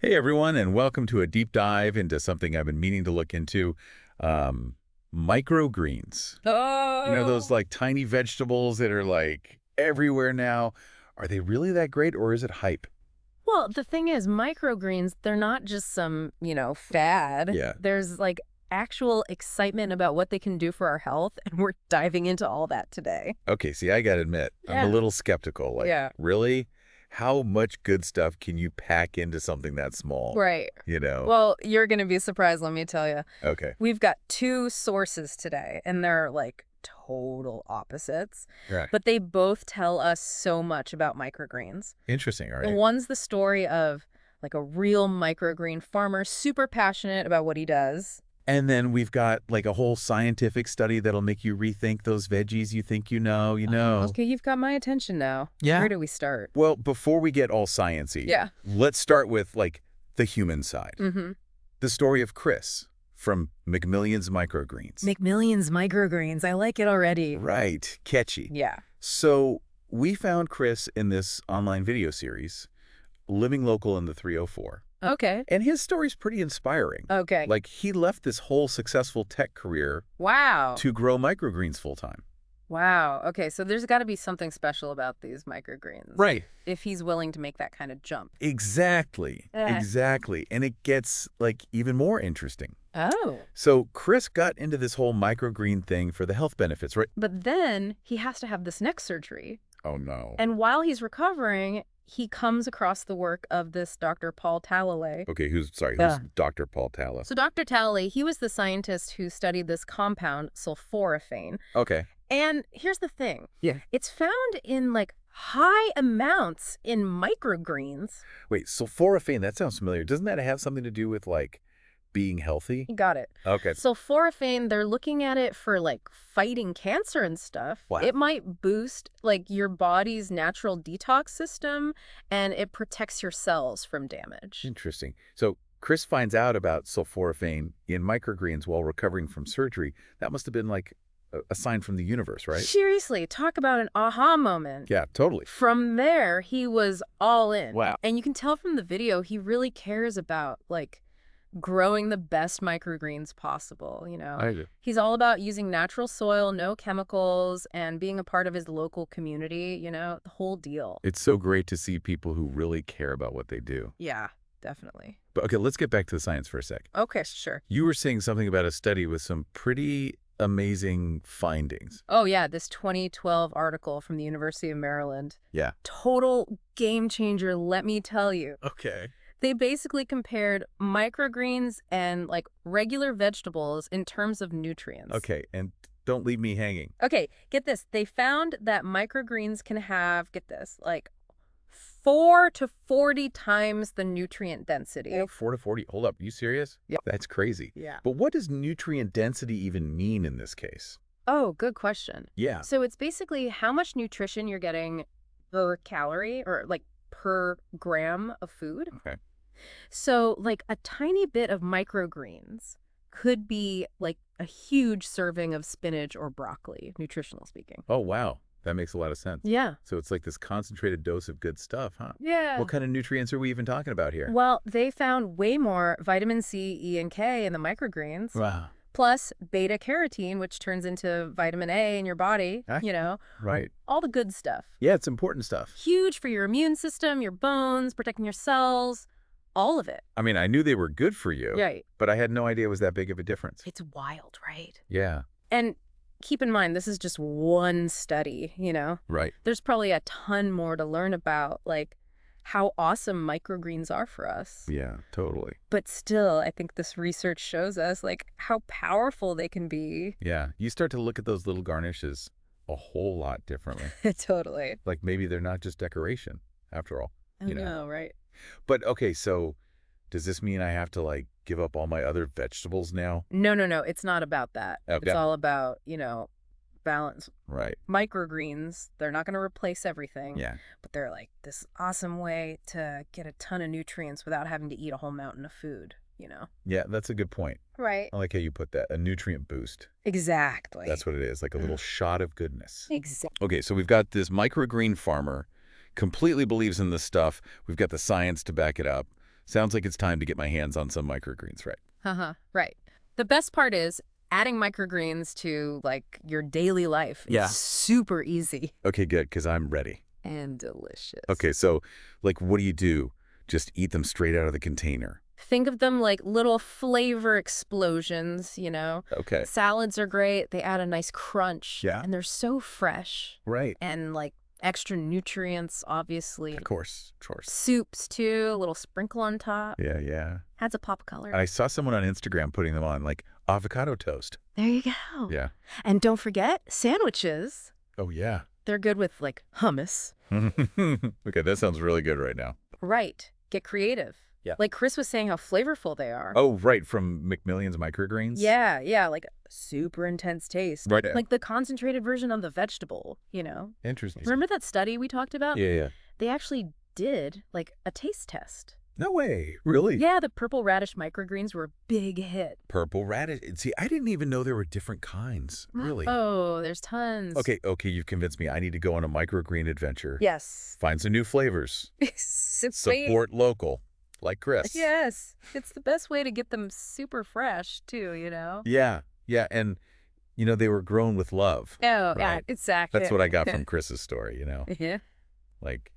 Hey everyone, and welcome to a deep dive into something I've been meaning to look into, um, microgreens. You know, those Oh, like tiny vegetables that are like everywhere now. Are they really that great or is it hype? well, the thing is, microgreens, they're not just some, fad. Yeah. There's like actual excitement about what they can do for our health, and we're diving into all that today. Okay, see, I gotta admit, I'm a Yeah. little skeptical. Like, Yeah. really? How much good stuff can you pack into something that small? Right. You know? Well, you're going to be surprised, let me tell you. Okay. We've got two sources today, and they're like total opposites, Right. but they both tell us so much about microgreens. Interesting. All The right. one's the story of like a real microgreen farmer, super passionate about what he does. And then we've got like a whole scientific study that'll make you rethink those veggies you think you know. Okay, you've got my attention now. Yeah. Where do we start? Well, before we get all sciencey, Yeah. let's start with like the human side. Mm-hmm. The story of Chris from McMillions Microgreens. McMillions Microgreens. I like it already. Right, catchy. Yeah. So we found Chris in this online video series, living local in the 304. Okay. And his story's pretty inspiring. Okay. Like he left this whole successful tech career Wow. to grow microgreens full time. Wow. Okay, so there's got to be something special about these microgreens. Right. If he's willing to make that kind of jump. Exactly. Eh. Exactly. And it gets like even more interesting. Oh. So Chris got into this whole microgreen thing for the health benefits, right? But then he has to have this neck surgery. Oh, no. And while he's recovering, he comes across the work of this Dr. Paul Talalay. Okay, who's Yeah. Dr. Paul Tallis? So Dr. Talalay, he was the scientist who studied this compound, sulforaphane. Okay. And here's the thing. Yeah. It's found in like high amounts in microgreens. Wait, sulforaphane, that sounds familiar. Doesn't that have something to do with like being healthy? You got it. Okay. Sulforaphane, they're looking at it for like fighting cancer and stuff. Wow. It might boost like your body's natural detox system, and it protects your cells from damage. Interesting. So Chris finds out about sulforaphane in microgreens while recovering from surgery. That must have been like a sign from the universe, right? Seriously, talk about an aha moment. Yeah, totally. From there, he was all in. Wow. And you can tell from the video, he really cares about like growing the best microgreens possible, I do. He's all about using natural soil, no chemicals, and being a part of his local community, the whole deal. It's so great to see people who really care about what they do. Yeah, definitely. But okay, let's get back to the science for a sec. Okay, sure. You were saying something about a study with some pretty amazing findings. Oh, yeah, this 2012 article from the University of Maryland. Yeah. Total game changer, let me tell you. Okay. They basically compared microgreens and like regular vegetables in terms of nutrients. Okay, and don't leave me hanging. Okay, get this. They found that microgreens can have, get this, like 4 to 40 times the nutrient density. 4 to 40. Hold up, you serious? Yep. That's crazy. Yeah. But what does nutrient density even mean in this case? Oh, good question. Yeah. So it's basically how much nutrition you're getting per calorie or like per gram of food. Okay. So like a tiny bit of microgreens could be like a huge serving of spinach or broccoli, nutritional speaking. Oh, wow. That makes a lot of sense. Yeah. So it's like this concentrated dose of good stuff, huh? Yeah. What kind of nutrients are we even talking about here? Well, they found way more vitamin C, E, and K in the microgreens. Wow. Plus beta carotene, which turns into vitamin A in your body, Right. all the good stuff. Yeah, it's important stuff. Huge for your immune system, your bones, protecting your cells, all of it. I mean, I knew they were good for you, Right. but I had no idea it was that big of a difference. It's wild, right? Yeah. And keep in mind, this is just one study, Right. There's probably a ton more to learn about, like how awesome microgreens are for us. Yeah, totally. But still, I think this research shows us like how powerful they can be. Yeah. You start to look at those little garnishes a whole lot differently. Totally. Like maybe they're not just decoration after all. I You know. know, right? But okay, so does this mean I have to like give up all my other vegetables now? No. It's not about that. Okay. It's all about, balance. Right. Microgreens, they're not going to replace everything. Yeah. But they're like this awesome way to get a ton of nutrients without having to eat a whole mountain of food, Yeah, that's a good point. Right. I like how you put that. A nutrient boost. Exactly. That's what it is, like a little shot of goodness. Exactly. Okay, so we've got this microgreen farmer, completely believes in this stuff. We've got the science to back it up. Sounds like it's time to get my hands on some microgreens, right? Haha, right. The best part is adding microgreens to, like, your daily life is Yeah. super easy. Okay, good, because I'm ready. And delicious. Okay, so, like, what do you do? Just eat them straight out of the container. Think of them like little flavor explosions, Okay. Salads are great. They add a nice crunch. Yeah. And they're so fresh. Right. And, like, extra nutrients, obviously. Of course. Soups, too. A little sprinkle on top. Yeah. Adds a pop of color. I saw someone on Instagram putting them on, like, avocado toast. There you go. Yeah. And don't forget, sandwiches. Oh, yeah. They're good with, like, hummus. Okay, that sounds really good right now. Right. Get creative. Yeah. Like Chris was saying how flavorful they are. Oh, right, from McMillions Microgreens? Yeah, like super intense taste. Right. Like the concentrated version of the vegetable, Interesting. Remember that study we talked about? Yeah. They actually did, like, a taste test. No way. Really? Yeah, the purple radish microgreens were a big hit. Purple radish. See, I didn't even know there were different kinds. Really? Oh, there's tons. Okay, you've convinced me. I need to go on a microgreen adventure. Yes. Find some new flavors. Sweet. Support local, like Chris. Yes. It's the best way to get them super fresh, too, Yeah, and, they were grown with love. Oh, right? yeah, exactly. That's what I got from Chris's story, Yeah. Like,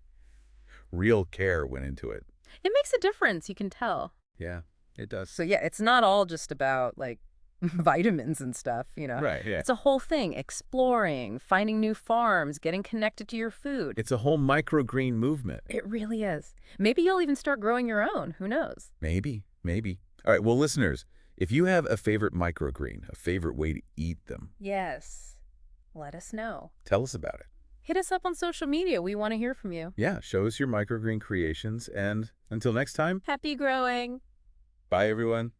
real care went into it. It makes a difference, you can tell. Yeah, it does. So, yeah, it's not all just about, like, vitamins and stuff, Right, yeah. It's a whole thing. Exploring, finding new farms, getting connected to your food. It's a whole microgreen movement. It really is. Maybe you'll even start growing your own. Who knows? Maybe. All right, well, listeners, if you have a favorite microgreen, a favorite way to eat them, Yes. Let us know. tell us about it. Hit us up on social media. We want to hear from you. Yeah, show us your microgreen creations, and until next time, Happy growing. bye, everyone.